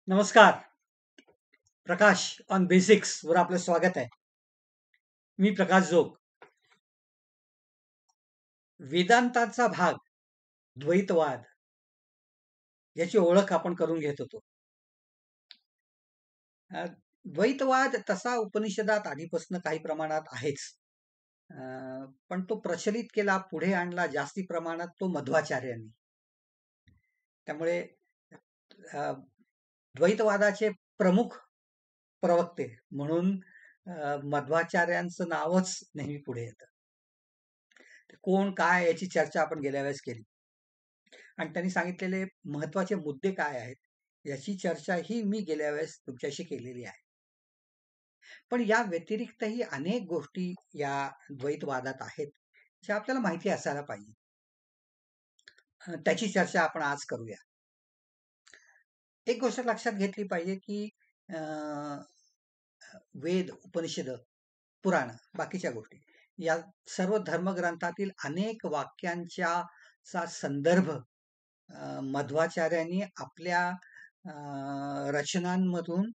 नमस्कार. प्रकाश on basics वर आपलं स्वागत आहे. मी प्रकाश जोग. वेदांताचा भाग द्वैतवाद याची ओळख आपण करून घेत होतो. अ, द्वैतवाद तसा उपनिषदात आधीपासून काही प्रमाणात आहेच. अ, पण तो प्रचलित केला, पुढे आणला जास्ती प्रमाणात तो मध्वाचार्यांनी. त्यामुळे अ, द्वैतवादाचे प्रमुख प्रवक्ते म्हणून मध्वाचार्यांचं नावच नेहमी पुढे येतं. कोण काय याची चर्चा आपण गेल्या वेळेस केली आणि त्यांनी सांगितलेले महत्वाचे मुद्दे काय आहेत याची चर्चा ही मी गेल्या वेळेस तुमच्याशी केलेली आहे. पण या व्यतिरिक्तही अनेक गोष्टी या द्वैतवादात आहेत ज्या आपल्याला माहिती असायला पाहिजे. त्याची चर्चा आपण आज करूया. एक गोष्ट लक्षात घेतली पाहिजे की अ, वेद, उपनिषद, पुराण, बाकीच्या गोष्टी या सर्व धर्मग्रंथातील अनेक वाक्यांच्या संदर्भ मध्वाचार्यांनी आपल्या रचनांमधून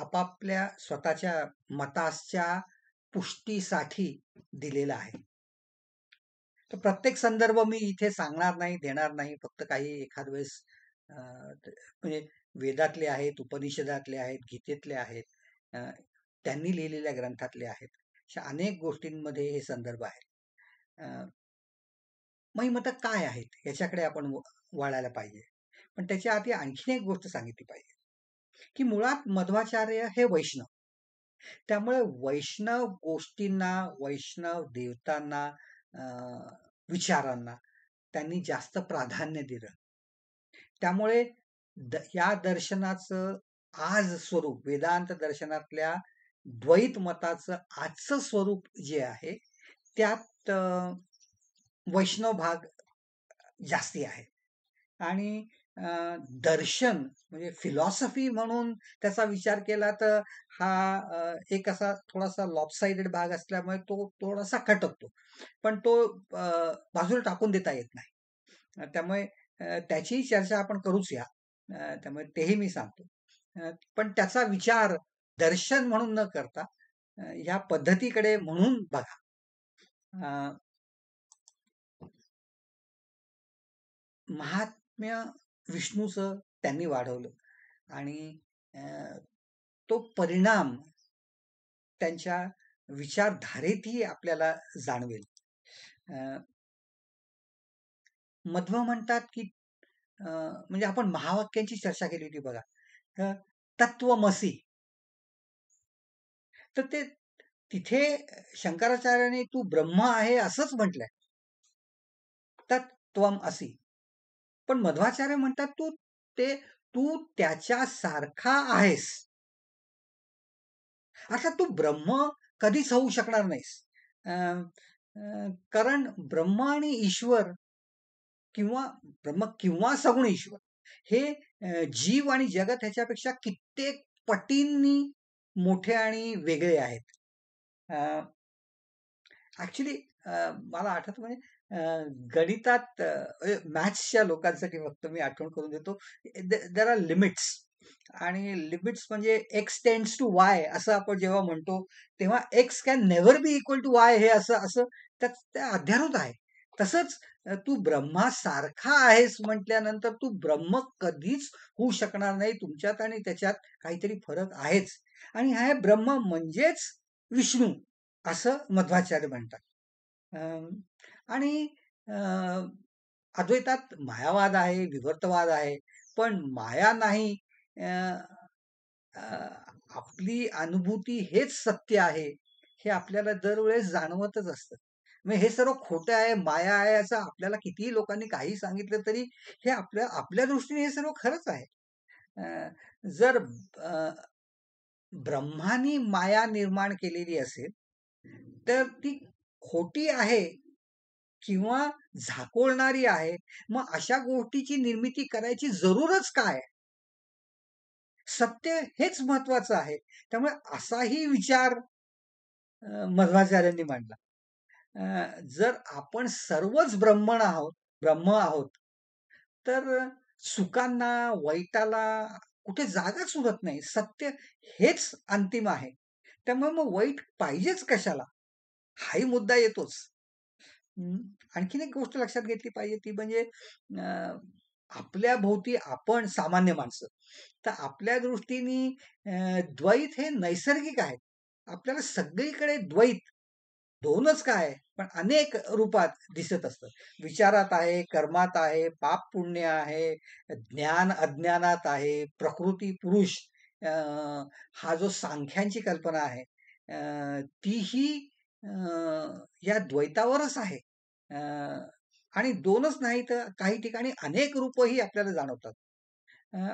आपापल्या स्वतःच्या मताच्या पुष्टीसाठी दिलेला आहे. तर प्रत्येक संदर्भ मी इथे सांगणार नाही, देणार नाही. फक्त काही एखाद वेळेस म्हणजे वेदातले आहेत, उपनिषदातले आहेत, गीतेतले आहेत, त्यांनी लिहिलेल्या ग्रंथातले आहेत. अशा अनेक गोष्टींमध्ये हे संदर्भ आहेत. मग ही मतं काय आहेत याच्याकडे आपण वळायला पाहिजे. पण त्याच्या आधी आणखीन एक गोष्ट सांगितली पाहिजे की मुळात मध्वाचार्य हे वैष्णव. त्यामुळे वैष्णव गोष्टींना, वैष्णव देवतांना, विचारांना त्यांनी जास्त प्राधान्य दिलं. त्यामुळे या दर्शनाचं आज स्वरूप, वेदांत दर्शनातल्या द्वैत मताचं आजचं स्वरूप जे आहे त्यात वैष्णव भाग जास्ती आहे. आणि दर्शन म्हणजे फिलॉसॉफी म्हणून त्याचा विचार केला तर हा एक असा थोडासा लॉपसाइडेड भाग असल्यामुळे तो थोडासा खटकतो. पण तो बाजूला टाकून देता येत नाही. त्यामुळे त्याची चर्चा आपण करूच या. त्यामुळे तेही मी सांगतो. पण त्याचा विचार दर्शन म्हणून न करता या पद्धतीकडे म्हणून बघा. महात्म्य विष्णूचं त्यांनी वाढवलं आणि तो परिणाम त्यांच्या विचारधारेतही आपल्याला जाणवेल. मध्व म्हणतात की म्हणजे आपण महावाक्यांची चर्चा केली होती बघा. तत्वमसी. तर ते तिथे शंकराचार्याने तू ब्रह्म आहे असंच म्हटलंय. तत्वम असी. पण मध्वाचार्य म्हणतात तू त्याच्या सारखा आहेस. अर्थात तू ब्रह्म कधीच होऊ शकणार नाहीस. कारण ब्रह्म आणि ईश्वर किंवा सगुण ईश्वर हे जीव आणि जगत ह्याच्यापेक्षा कित्येक पटींनी मोठे आणि वेगळे आहेत. ऍक्च्युली मला आठवत म्हणजे गणितात मॅथ्सच्या लोकांसाठी फक्त मी आठवण करून देतो. देर आर लिमिट्स आणि लिमिट्स म्हणजे एक्स टेंड्स टू वाय असं आपण जेव्हा म्हणतो तेव्हा x can never be equal to y हे असं असं त्या अध्यारोत आहे. तसंच तू ब्रह्मासारखा आहेस म्हटल्यानंतर तू ब्रह्म कधीच होऊ शकणार नाही. तुमच्यात आणि त्याच्यात काहीतरी फरक आहेच आणि हा ब्रह्म म्हणजेच विष्णू असं मध्वाचार्य म्हणतात. आणि अद्वैतात मायावाद आहे, विवर्तवाद आहे. पण माया नाही, आपली अनुभूती हेच सत्य आहे हे आपल्याला दरवेळेस जाणवतच असतं. म्हणजे हे सर्व खोटं आहे, माया आहे असं आपल्याला कितीही लोकांनी काही सांगितलं तरी हे आपल्या दृष्टीने हे सर्व खरंच आहे. जर ब्रह्मानी माया निर्माण केलेली असेल तर ती खोटी आहे किंवा झाकोळणारी आहे. मग अशा गोष्टीची निर्मिती करायची जरूरच काय? सत्य हेच महत्वाचं आहे. त्यामुळे असाही विचार मध्वाचार्यांनी मांडला. जर आपण सर्वच ब्रह्म आहोत, तर सुखांना, वाईटाला कुठे जागाच उरत नाही. सत्य हेच अंतिम आहे. त्यामुळे मग वाईट पाहिजेच कशाला? हाही मुद्दा येतोच. हं. आणखीन एक गोष्ट लक्षात घेतली पाहिजे ती म्हणजे अ, आपल्या भोवती आपण सामान्य माणसं. तर आपल्या दृष्टीने द्वैत हे नैसर्गिक आहे. आपल्याला सगळीकडे द्वैत 2च काय, पण अनेक रूपात दिसत असतं. विचारात आहे, कर्मात आहे, पाप-पुण्य आहे, ज्ञान-अज्ञानात आहे, प्रकृती-पुरुष अ, हा जो सांख्यांची कल्पना आहे तीही या द्वैतावरच आहे. अ, आणि 2च नाही तर काही ठिकाणी अनेक रूपही आपल्याला जाणवतात.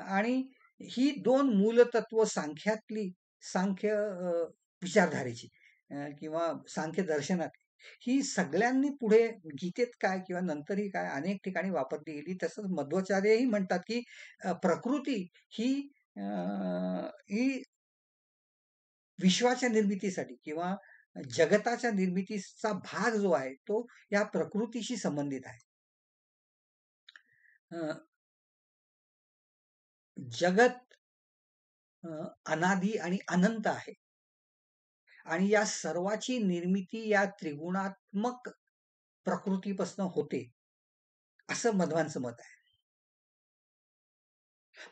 आणि ही 2 मूलतत्व सांख्यातली सांख्य विचारधारेची किंवा सांख्य दर्शनात ही सगळ्यांनी पुढे गीतेत काय किंवा नंतरही काय अनेक ठिकाणी वापरली गेली. तसंच मध्वाचार्यही म्हणतात, की प्रकृती ही ही विश्वाच्या निर्मितीसाठी किंवा जगताच्या निर्मितीचा भाग जो आहे, तो या प्रकृतीशी संबंधित आहे. अ, जगत अनादी आणि अनंत आहे आणि या सर्वाची निर्मिती या त्रिगुणात्मक प्रकृतीपासून होते, असं मध्वांचं मत आहे.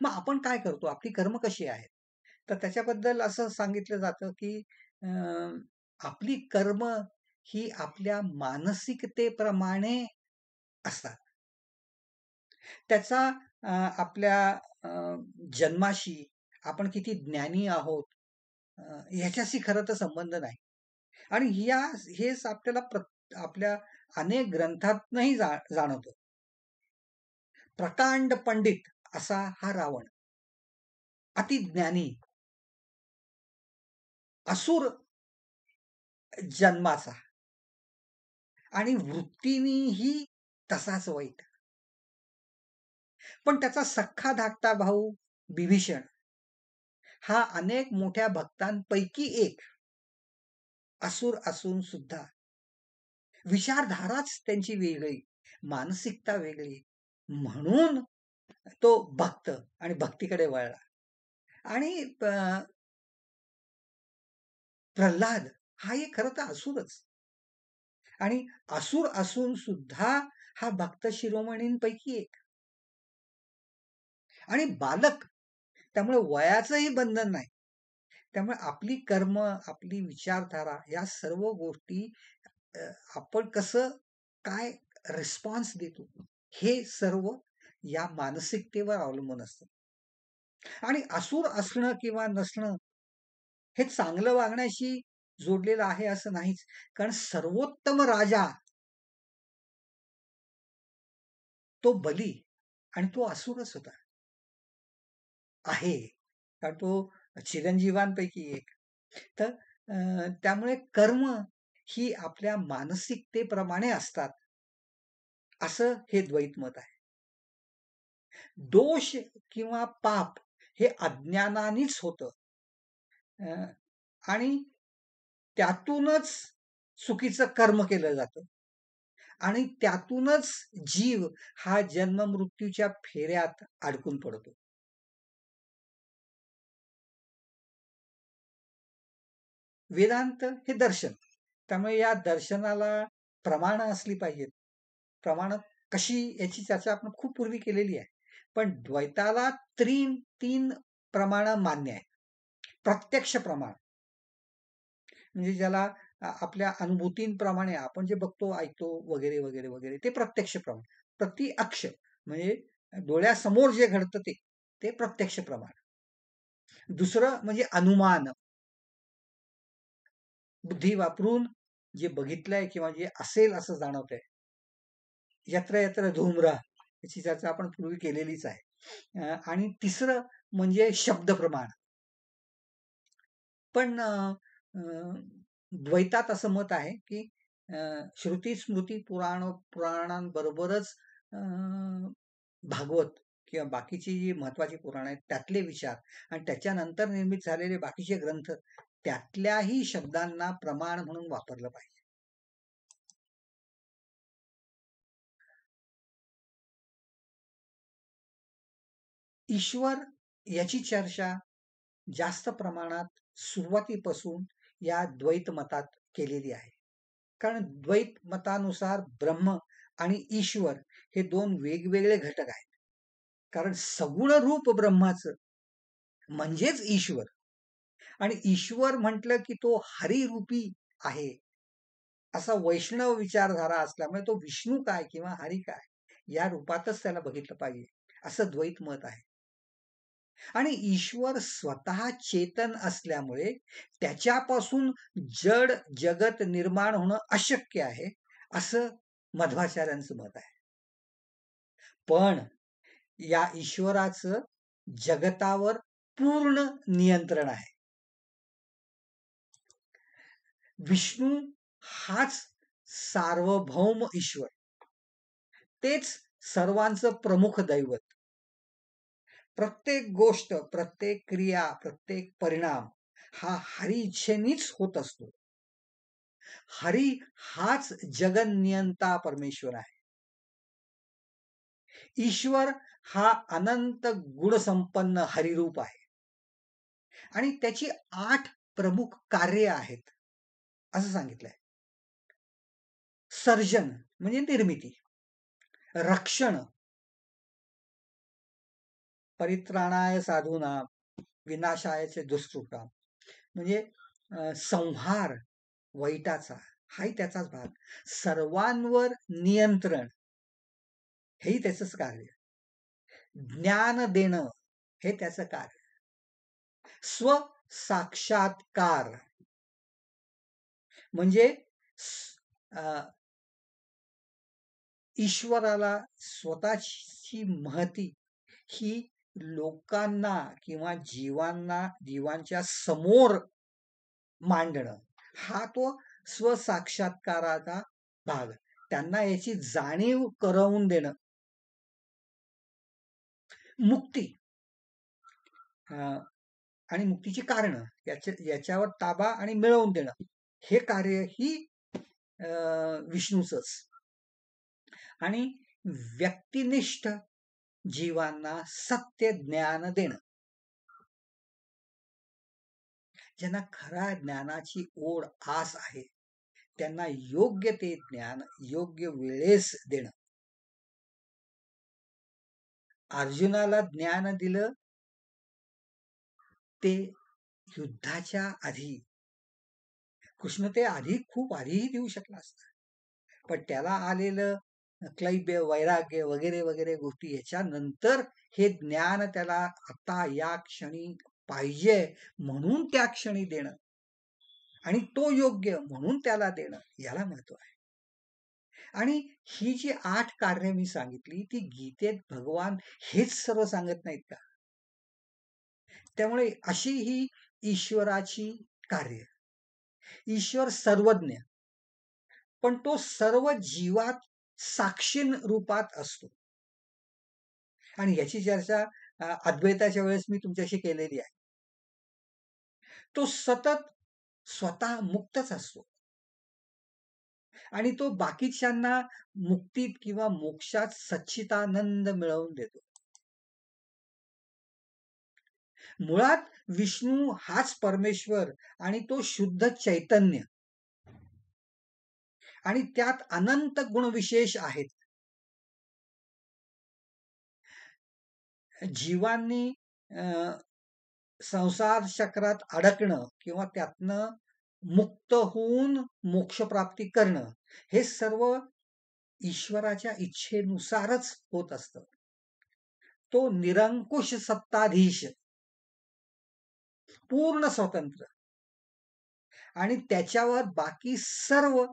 मग आपण काय करतो? आपली कर्म कशी आहेत? तर त्याच्याबद्दल असं सांगितलं जातं, की अ, आपली कर्म ही आपल्या मानसिकतेप्रमाणे असतात. त्याचा आपल्या अ, जन्माशी, आपण किती ज्ञानी आहोत अ, ह्याच्याशी खरं तर संबंध नाही. आणि हेच आपल्याला आपल्या अनेक ग्रंथातनंही जाणवतं. प्रकांड पंडित असा हा रावण, अतिज्ञानी, असुर जन्माचा आणि वृत्तीनेही तसाच वाईट. पण त्याचा सख्खा धाकटा भाऊ बिभीषण हा अनेक मोठ्या भक्तांपैकी एक असुर असून सुद्धा विचारधाराच त्यांची वेगळी, मानसिकता वेगळी. म्हणून तो भक्त आणि भक्तीकडे वळला. आणि प्रल्हाद हा एक खरं तर असुरच. आणि असुर असून सुद्धा हा भक्त शिरोमणींपैकी एक. आणि बालक, त्यामुळे वयाचंही बंधन नाही. त्यामुळे आपली कर्म, आपली विचारधारा या सर्व गोष्टी अ, आपण कसं काय रिस्पॉन्स देतो, हे सर्व या मानसिकतेवर अवलंबून असतं. आणि असुर असणं किंवा नसणं हे चांगलं वागण्याशी जोडलेलं आहे असं नाहीच. कारण सर्वोत्तम राजा तो बली आणि तो असुरच होता. आहे. कारण तो चिरंजीवांपैकी एक. तर त्यामुळे कर्म ही आपल्या मानसिकतेप्रमाणे असतात, असं हे द्वैत मत आहे. दोष किंवा पाप हे अज्ञानानेच होतं. अ, आणि त्यातूनच चुकीचं कर्म केलं जातं आणि त्यातूनच जीव हा जन्म-मृत्यूच्या फेऱ्यात अडकून पडतो. वेदांत हे दर्शन. त्यामुळे या दर्शनाला प्रमाणं असली पाहिजेत. प्रमाणं कशी याची चर्चा आपण खूप पूर्वी केलेली आहे. पण द्वैताला 3 प्रमाणं मान्य आहेत. प्रत्यक्ष प्रमाण म्हणजे ज्याला आपल्या अनुभूतींप्रमाणे आपण जे बघतो, ऐकतो वगैरे, वगैरे, वगैरे ते प्रत्यक्ष प्रमाण. प्रत्यक्ष म्हणजे डोळ्यासमोर जे घडतं ते, ते प्रत्यक्ष प्रमाण. दुसरं म्हणजे अनुमान. बुद्धी वापरून जे बघितलंय किंवा जे असेल असं जाणवतंय. यत्र यत्र धूम्र याची चर्चा आपण पूर्वी केलेलीच आहे. आणि तिसरं म्हणजे शब्द प्रमाण. पण द्वैतात असं मत आहे, की अ, श्रुती, स्मृती, पुराणांबरोबरच अ, भागवत किंवा बाकीची जी महत्वाची पुराण आहेत, त्यातले विचार आणि त्याच्यानंतर निर्मित झालेले बाकीचे ग्रंथ, त्यातल्याही शब्दांना प्रमाण म्हणून वापरलं पाहिजे. ईश्वर याची चर्चा जास्त प्रमाणात सुरुवातीपासून या द्वैत मतात केलेली आहे. कारण द्वैत मतानुसार ब्रह्म आणि ईश्वर हे दोन वेगवेगळे घटक आहेत. कारण सगुण रूप ब्रह्माचं म्हणजेच ईश्वर, आणि ईश्वर म्हटलं की तो हरिरूपी आहे, असा वैष्णव विचारधारा असल्यामुळे तो विष्णू काय किंवा हरी काय या रूपातच त्याला बघितलं पाहिजे, असं द्वैत मत आहे. आणि ईश्वर स्वतः चेतन असल्यामुळे त्याच्यापासून जड जगत निर्माण होणं अशक्य आहे, असं मध्वाचार्यांचं मत आहे. पण या ईश्वराचं जगतावर पूर्ण नियंत्रण आहे. विष्णू हाच सार्वभौम ईश्वर, तेच सर्वांचं प्रमुख दैवत. प्रत्येक गोष्ट, प्रत्येक क्रिया, प्रत्येक परिणाम हा हरी इच्छेनीच होत असतो. हरी हाच जगन्नियंता परमेश्वर आहे. ईश्वर हा अनंत गुणसंपन्न हरिरूप आहे आणि त्याची 8 प्रमुख कार्य आहेत असं सांगितलंय. सर्जन म्हणजे निर्मिती, रक्षण, परित्राणाय साधूनां विनाशायचे दुष्कृतां म्हणजे संहार वाईटाचा, हाही त्याचाच भाग. सर्वांवर नियंत्रण हेही त्याचंच कार्य. ज्ञान देणं हे त्याचं कार्य. स्व साक्षात्कार म्हणजे ईश्वराला स्वतःची महती ही लोकांना किंवा जीवांच्या समोर मांडणं, हा तो स्वसाक्षात्काराचा भाग. त्यांना याची जाणीव करवून देणं. मुक्ती आणि मुक्तीची कारण याच्यावर ताबा आणि मिळवून देणं हे कार्य ही विष्णूचंच. आणि व्यक्तिनिष्ठ जीवांना सत्य ज्ञान देणं. ज्यांना खऱ्या ज्ञानाची ओढ आस आहे त्यांना योग्य ते ज्ञान योग्य वेळेस देणं. अर्जुनाला ज्ञान दिलं ते युद्धाच्या आधी. कृष्ण ते आधी खूप आधीही देऊ शकला असता, पण त्याला आलेलं क्लैब्य, वैराग्य वगैरे वगैरे गोष्टी याच्यानंतर हे ज्ञान त्याला आता या क्षणी पाहिजे म्हणून त्या क्षणी देणं आणि तो योग्य म्हणून त्याला देणं, याला महत्व आहे. आणि ही जी 8 कार्य मी सांगितली ती गीतेत भगवान हेच सर्व सांगत नाहीत का? त्यामुळे अशी ही ईश्वराची कार्य. ईश्वर सर्वज्ञ, पण तो सर्व जीवात साक्षीन रूपात असतो. आणि याची चर्चा अद्वैताच्या वेळेस मी तुमच्याशी केलेली आहे. तो सतत स्वतः मुक्तच असतो आणि तो बाकीच्यांना मुक्तीत किंवा मोक्षात सच्चिदानंद मिळवून देतो. मुळात विष्णू हाच परमेश्वर आणि तो शुद्ध चैतन्य आणि त्यात अनंत गुणविशेष आहेत. जीवांनी संसार चक्रात अडकणं किंवा त्यातनं मुक्त होऊन मोक्षप्राप्ती करणं हे सर्व ईश्वराच्या इच्छेनुसारच होत असतं. तो निरंकुश सत्ताधीश, पूर्ण स्वतंत्र, आणि त्याच्यावर बाकी सर्व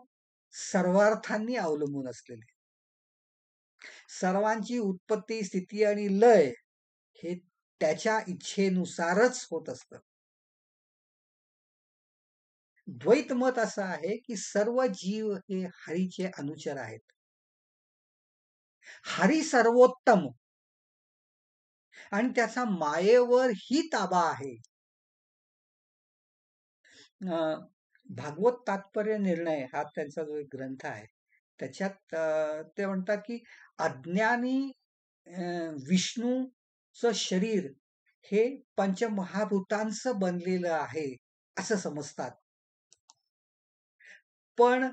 सर्वार्थांनी अवलंबून असलेले. सर्वांची उत्पत्ती, स्थिती आणि लय हे त्याच्या इच्छेनुसारच होत असतं. द्वैत मत असं आहे की सर्व जीव हे हरीचे अनुचर आहेत. हरी सर्वोत्तम आणि त्याचा मायेवर ही ताबा आहे. भागवत तात्पर्य निर्णय हा त्यांचा जो एक ग्रंथ आहे त्याच्यात ते म्हणतात की अज्ञानी विष्णूचं शरीर हे पंचमहाभूतांचं बनलेलं आहे असं समजतात. पण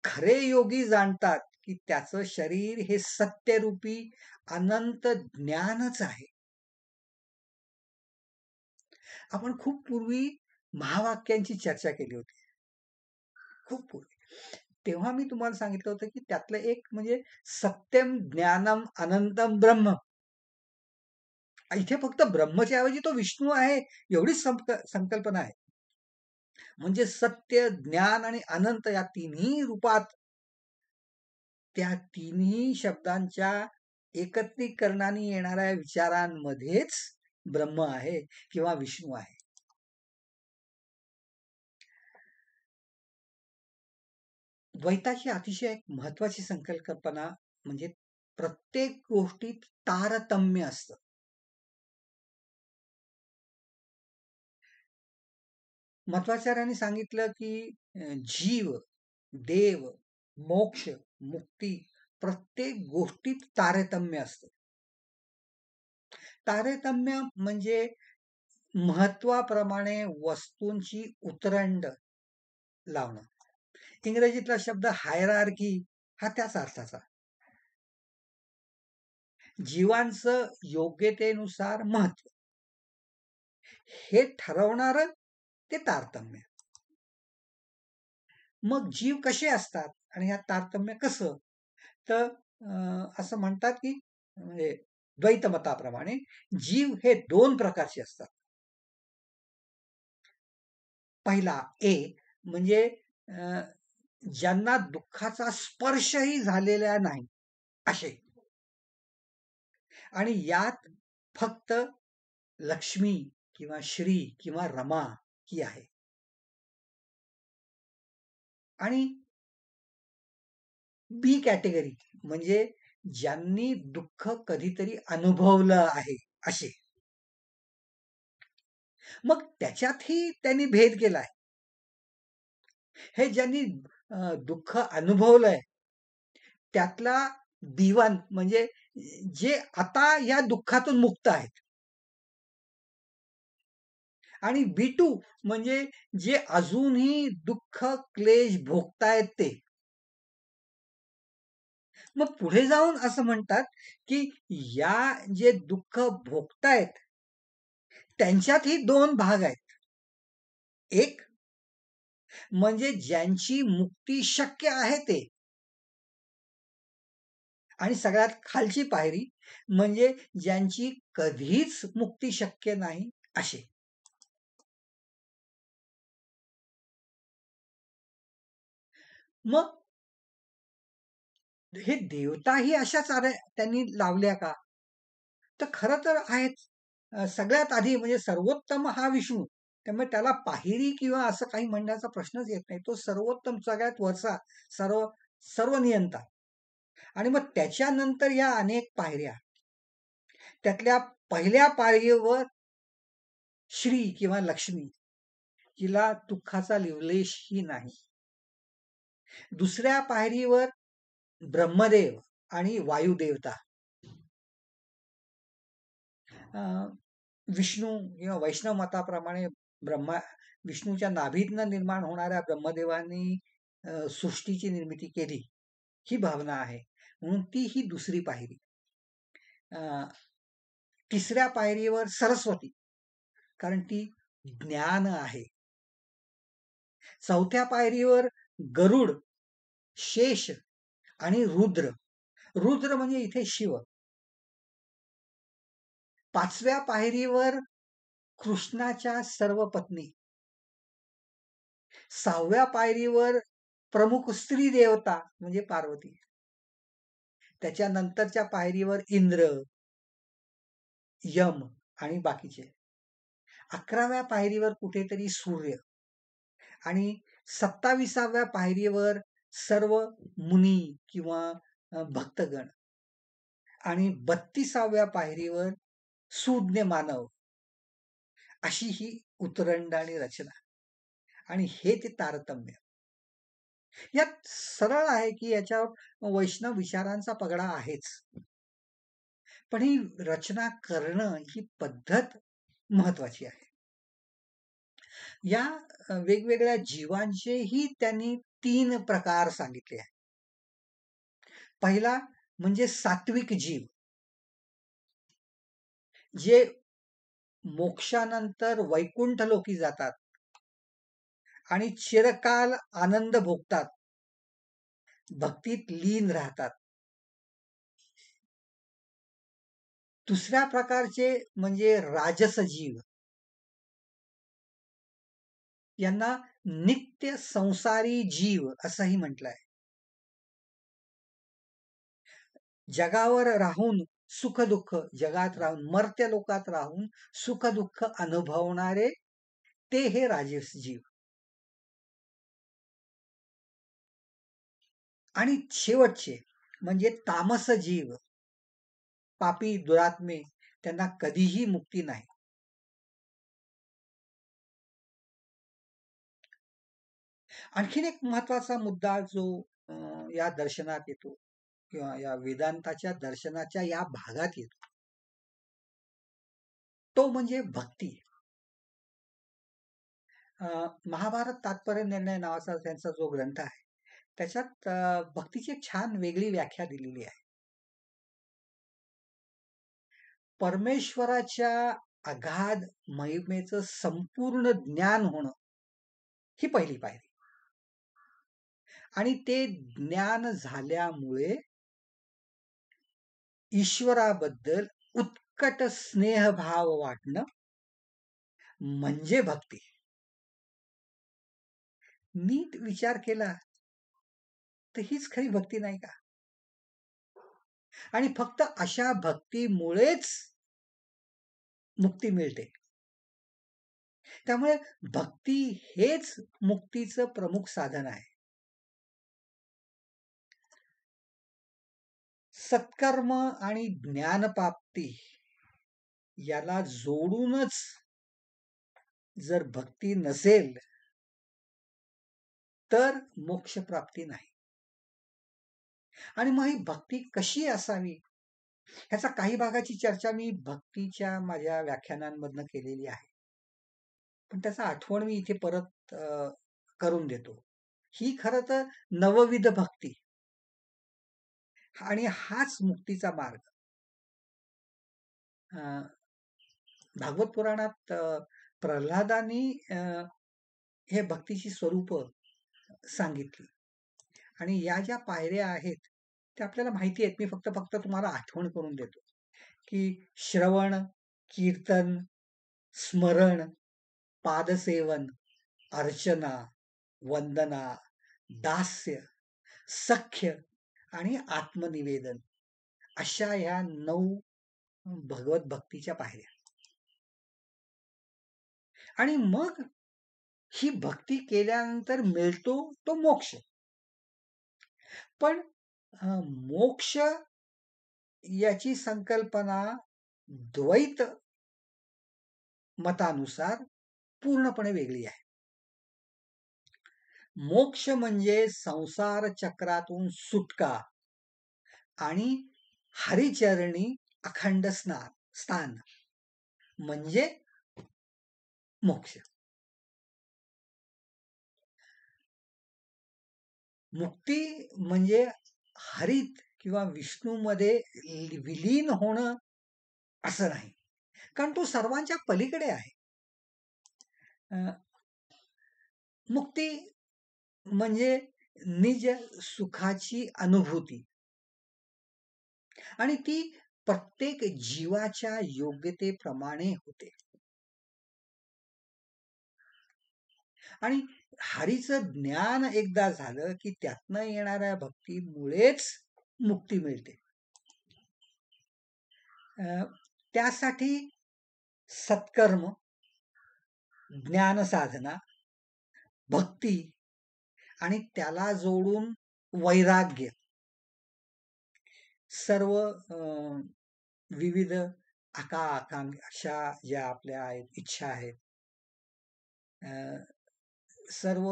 खरे योगी जाणतात की त्याचं शरीर हे सत्यरूपी अनंत ज्ञानच आहे. आपण खूप पूर्वी महावाक्यांची चर्चा केली होती. खूप पूर्वी. तेव्हा मी तुम्हाला सांगितलं होतं की त्यातलं एक म्हणजे सत्यम ज्ञानम अनंतम ब्रह्म. इथे फक्त ब्रह्मच्या ऐवजी तो विष्णू आहे एवढीच संकल्पना आहे. म्हणजे सत्य, ज्ञान आणि अनंत या तिन्ही रूपात त्या तिन्ही शब्दांच्या एकत्रीकरणाने येणाऱ्या विचारांमध्येच ब्रह्म आहे किंवा विष्णू आहे. द्वैताची अतिशय एक महत्वाची संकल्पना म्हणजे प्रत्येक गोष्टीत तारतम्य असतं. मध्वाचार्यांनी सांगितलं की जीव, देव, मोक्ष, मुक्ती प्रत्येक गोष्टीत तारतम्य असतं. तारतम्य म्हणजे महत्वाप्रमाणे वस्तूंची उतरंड लावणं. इंग्रजीतला शब्द हायरार्की हा त्याच अर्थाचा. जीवांचं योग्यतेनुसार महत्व हे ठरवणार ते तारतम्य. मग जीव कसे असतात आणि ह्या तारतम्य कसं? तर असं म्हणतात की म्हणजे द्वैत मताप्रमाणे जीव हे 2 प्रकारचे असतात. पहिला ए म्हणजे ज्यांना दुःखाचा स्पर्शही झालेला नाही असे. आणि यात फक्त लक्ष्मी किंवा श्री किंवा रमा ही आहे. आणि बी कॅटेगरी म्हणजे ज्यांनी दुःख कधीतरी अनुभवलं आहे असे. मग त्याच्यातही त्यांनी भेद केलाय. हे ज्यांनी दुःख अनुभवलंय त्यातला B1 म्हणजे जे आता या दुःखातून मुक्त आहेत. आणि B2 म्हणजे जे अजूनही दुःख क्लेश भोगतायत ते. मग पुढे जाऊन असं म्हणतात की या जे दुःख भोगतायत त्यांच्यातही 2 भाग आहेत. एक म्हणजे ज्यांची मुक्ती शक्य आहे ते. आणि सगळ्यात खालची पायरी म्हणजे ज्यांची कधीच मुक्ती शक्य नाही असे. मग हे देवताही अशाच त्यांनी लावल्या का? तर खरं तर आहेत. सगळ्यात आधी म्हणजे सर्वोत्तम हा विष्णू. त्यामुळे त्याला पाहिरी किंवा असं काही म्हणण्याचा प्रश्नच येत नाही. तो सर्वोत्तम सगळ्यात वरचा सर्व सर्वनियंता. आणि मग त्याच्यानंतर या अनेक पायऱ्या. त्यातल्या पहिल्या पायरीवर श्री किंवा लक्ष्मी हिला दुःखाचा लिवलेशही नाही. दुसऱ्या पायरीवर ब्रह्मदेव आणि वायुदेवता. विष्णू किंवा वैष्णव मताप्रमाणे ब्रह्मा विष्णूच्या नाभीतनं निर्माण होणाऱ्या ब्रह्मदेवानी सृष्टीची निर्मिती केली ही भावना आहे. म्हणून ती ही दुसरी पायरी. तिसऱ्या पायरीवर सरस्वती कारण ती ज्ञान आहे. चौथ्या पायरीवर गरुड, शेष आणि रुद्र. रुद्र म्हणजे इथे शिव. पाचव्या पायरीवर कृष्णाच्या सर्व पत्नी. सहाव्या पायरीवर प्रमुख स्त्री देवता म्हणजे पार्वती. त्याच्यानंतरच्या पायरीवर इंद्र, यम आणि बाकीचे. 11व्या पायरीवर कुठेतरी सूर्य आणि 27व्या पायरीवर सर्व मुनी किंवा भक्तगण आणि 32व्या पायरीवर सूज्ञ मानव अशी ही उतरंड आणि रचना. आणि हे ते तारतम्य. यात सरळ आहे की याच्यावर वैष्णव विचारांचा पगडा आहेच. पण ही रचना करणं ही पद्धत महत्वाची आहे. या वेगवेगळ्या जीवांचेही त्यांनी 3 प्रकार सांगितले आहेत. पहिला म्हणजे सात्विक जीव, जे मोक्षानंतर वैकुंठ लोकी जातात आणि चिरकाल आनंद भोगतात, भक्तीत लीन राहतात. दुसऱ्या प्रकारचे म्हणजे राजस जीव, यांना नित्य संसारी जीव असंही म्हटलंय. जगावर राहून सुख-दुःख, जगात राहून मर्त्य लोकात राहून सुख-दुःख अनुभवणारे ते हे राजस जीव. आणि शेवटचे म्हणजे तामस जीव, पापी दुरात्मे, त्यांना कधीही मुक्ती नाही. आणखीन एक महत्वाचा मुद्दा जो या दर्शनात येतो किंवा या वेदांताच्या दर्शनाच्या या भागात येतो, तो म्हणजे भक्ती. महाभारत तात्पर्य निर्णय नावाचा त्यांचा जो ग्रंथ आहे, त्याच्यात भक्तीची एक छान वेगळी व्याख्या दिलेली आहे. परमेश्वराच्या अगाध महिमेचं संपूर्ण ज्ञान होणं ही पहिली पायरी. आणि ते ज्ञान झाल्यामुळे ईश्वराबद्दल उत्कट स्नेहभाव वाटणं म्हणजे भक्ती. नीट विचार केला तर हीच खरी भक्ती नाही का? आणि फक्त अशा भक्तीमुळेच मुक्ती मिळते. त्यामुळे भक्ती हेच मुक्तीचं प्रमुख साधन आहे. सत्कर्म आणि ज्ञानप्राप्ती याला जोडूनच जर भक्ती नसेल तर मोक्ष प्राप्ती नाही. आणि मग ही भक्ती कशी असावी, ह्याचा काही भागाची चर्चा मी भक्तीच्या माझ्या व्याख्यानांमधनं केलेली आहे. पण त्याचा आठवण मी इथे परत करून देतो. ही खरं तर नवविध भक्ती आणि हाच मुक्तीचा मार्ग. भागवत पुराणात प्रल्हादानी हे भक्तीची स्वरूप सांगितली आणि या ज्या पायऱ्या आहेत त्या आपल्याला माहिती आहेत. मी फक्त फक्त तुम्हाला आठवण करून देतो की श्रवण, कीर्तन, स्मरण, पादसेवन, अर्चना, वंदना, दास्य, सख्य आणि आत्मनिवेदन, अशा या 9 भगवत भक्तीच्या पायऱ्या. आणि मग ही भक्ती केल्यानंतर मिळतो तो मोक्ष. पण मोक्ष याची संकल्पना द्वैत मतानुसार पूर्णपणे वेगळी आहे. मोक्ष म्हणजे संसार चक्रातून सुटका आणि हरिचरणी अखंड स्थान म्हणजे मोक्ष. मुक्ती म्हणजे हरित किंवा विष्णूमध्ये विलीन होणं असं नाही, कारण तो सर्वांच्या पलीकडे आहे. मुक्ती म्हणजे निज सुखाची अनुभूती आणि ती प्रत्येक जीवाच्या योग्यतेप्रमाणे होते. आणि हरीचं ज्ञान एकदा झालं की त्यातनं येणाऱ्या भक्तीमुळेच मुक्ती मिळते. त्यासाठी सत्कर्म, ज्ञान साधना, भक्ती आणि त्याला जोडून वैराग्य, सर्व विविध आकांक्षा ज्या आपल्या आहेत, इच्छा आहेत, सर्व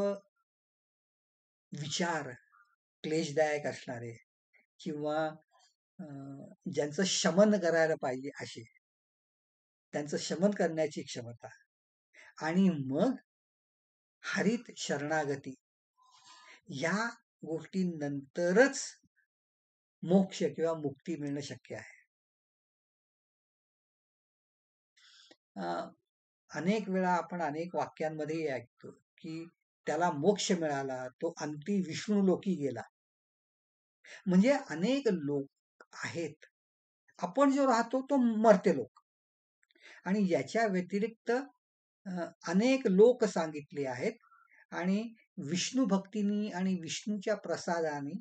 विचार क्लेशदायक असणारे किंवा ज्यांचं शमन करायला पाहिजे असे, त्यांचं शमन करण्याची क्षमता आणि मग हरित शरणागती या गोष्टींनंतरच मोक्ष किंवा मुक्ती मिळणं शक्य आहे. अनेक वेळा आपण अनेक वाक्यांमध्ये ऐकतो की त्याला मोक्ष मिळाला, तो अंती विष्णू लोकी गेला. म्हणजे अनेक लोक आहेत. आपण जो राहतो तो मर्त्य लोक आणि याच्या व्यतिरिक्त अनेक लोक सांगितले आहेत आणि विष्णू भक्तीनी आणि विष्णूच्या प्रसादाने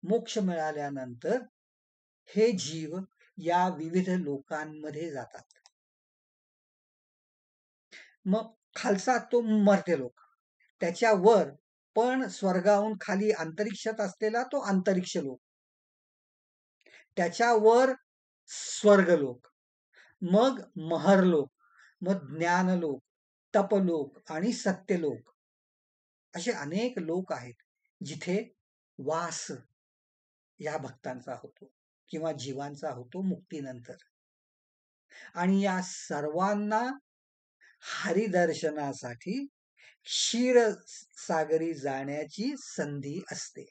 मोक्ष मिळाल्यानंतर हे जीव या विविध लोकांमध्ये जातात. मग खालचा तो मर्त्य लोक, त्याच्यावर पण स्वर्गाहून खाली अंतरिक्षात असलेला तो अंतरिक्ष लोक, त्याच्यावर स्वर्गलोक, मग महरलोक, मग ज्ञानलोक, तपलोक आणि सत्यलोक असे अनेक लोक आहेत जिथे वास या भक्तांचा होतो किंवा जीवांचा होतो मुक्तीनंतर. आणि या सर्वांना हरिदर्शनासाठी क्षीरसागरी जाण्याची संधी असते.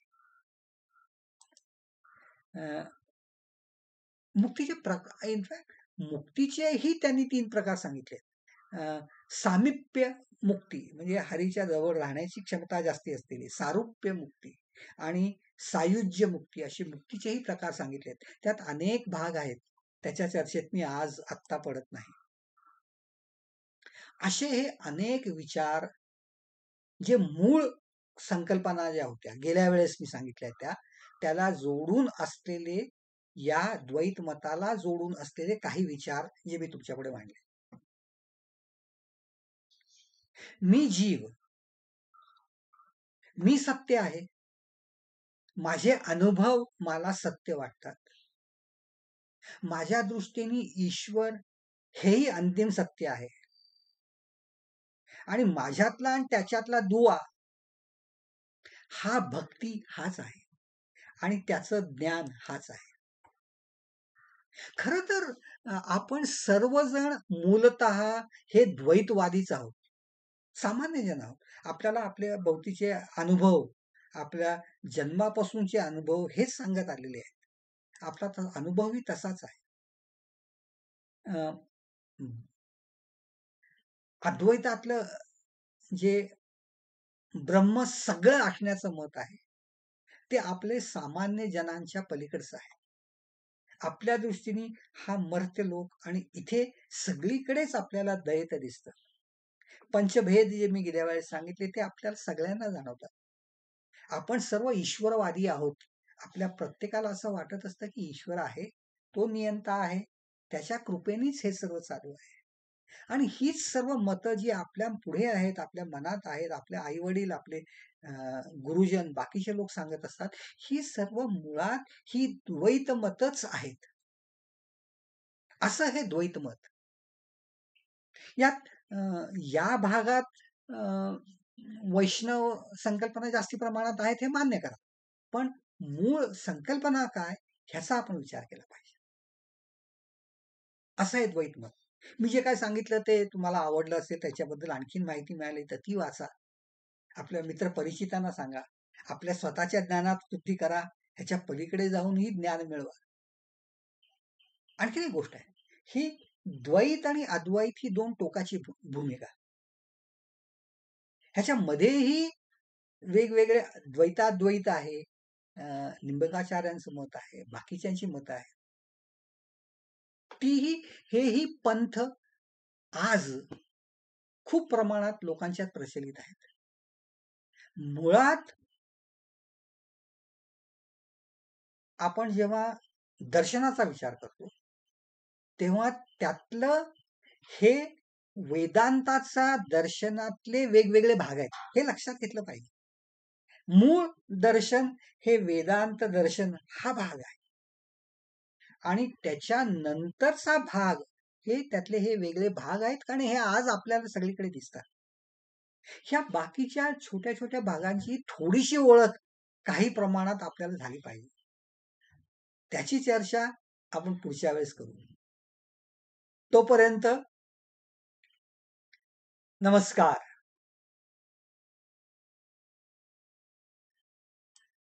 मुक्तीचे प्रकार, इनफॅक्ट मुक्तीचेही त्यांनी 3 प्रकार सांगितले. सामिप्य मुक्ती म्हणजे हरीच्या जवळ राहण्याची क्षमता जास्ती असलेली, सारुप्य मुक्ती आणि सायुज्य मुक्ती असे मुक्तीचेही प्रकार सांगितलेत. त्यात अनेक भाग आहेत, त्याच्या चर्चेत मी आज आत्ता पडत नाही. असे हे अनेक विचार जे मूळ संकल्पना ज्या होत्या गेल्या वेळेस मी सांगितल्या त्याला जोडून असलेले, या द्वैत मताला जोडून असलेले काही विचार जे मी तुमच्यापुढे मांडले. मी जीव, मी सत्य आहे, माझे अनुभव मला सत्य वाटतात, माझ्या दृष्टीने ईश्वर हेही अंतिम सत्य आहे आणि माझ्यातला आणि त्याच्यातला दुवा हा भक्ती हाच आहे आणि त्याचं ज्ञान हाच आहे. खर तर आपण सर्वजण मूलतः हे द्वैतवादीच आहोत, सामान्य जन आहोत. आपल्याला आपल्या भोवतीचे अनुभव, आपल्या जन्मापासूनचे अनुभव हेच सांगत आलेले आहेत. आपला अनुभवही तसाच आहे. अद्वैतातलं जे ब्रह्म सगळं असण्याचं मत आहे ते आपले सामान्य जनांच्या पलीकडचं आहे. आपल्या दृष्टीने हा मर्त्य लोक आणि इथे सगळीकडेच आपल्याला द्वैत दिसतं. पंचभेद जे मी गेल्या वेळेस सांगितले ते आपल्याला सगळ्यांना जाणवतात. आपण सर्व ईश्वरवादी आहोत. आपल्या प्रत्येकाला असं वाटत असतं की ईश्वर आहे, तो नियंता आहे, त्याच्या कृपेनेच हे सर्व चालू आहे. आणि हीच सर्व मतं जी आपल्या पुढे आहेत, आपल्या मनात आहेत, आपले आई वडील, आपले गुरुजन, बाकीचे लोक सांगत असतात, ही सर्व मुळात ही द्वैत मतच आहेत. असं हे द्वैत मत. यात या भागात वैष्णव संकल्पना जास्ती प्रमाणात आहेत हे मान्य करा, पण मूळ संकल्पना काय ह्याचा आपण विचार केला पाहिजे. असं आहे द्वैत मत. मी जे काय सांगितलं ते तुम्हाला आवडलं असेल, त्याच्याबद्दल आणखीन माहिती मिळाली तर ती वाचा, आपल्या मित्र परिचितांना सांगा, आपल्या स्वतःच्या ज्ञानात वृद्धी करा, ह्याच्या पलीकडे जाऊनही ज्ञान मिळवा. आणखीन एक गोष्ट आहे, ही द्वैत आणि अद्वैत ही 2 टोकाची भूमिका. ह्याच्यामध्येही वेगवेगळे द्वैताद्वैत आहे, लिंबकाचार्यांचं मत आहे, बाकीच्यांची मत आहे. तीही हेही पंथ आज खूप प्रमाणात लोकांच्यात प्रचलित आहेत. मुळात आपण जेव्हा दर्शनाचा विचार करतो तेव्हा त्यातलं हे वेदांताचा दर्शनातले वेगवेगळे भाग आहेत हे लक्षात घेतलं पाहिजे. मूळ दर्शन हे वेदांत दर्शन हा भाग आहे आणि त्याच्यानंतरचा भाग हे त्यातले हे वेगळे भाग आहेत, कारण हे आज आपल्याला सगळीकडे दिसतात. ह्या बाकीच्या छोट्या छोट्या भागांची थोडीशी ओळख काही प्रमाणात आपल्याला झाली पाहिजे. त्याची चर्चा आपण पुढच्या वेळेस करू. तोपर्यंत नमस्कार.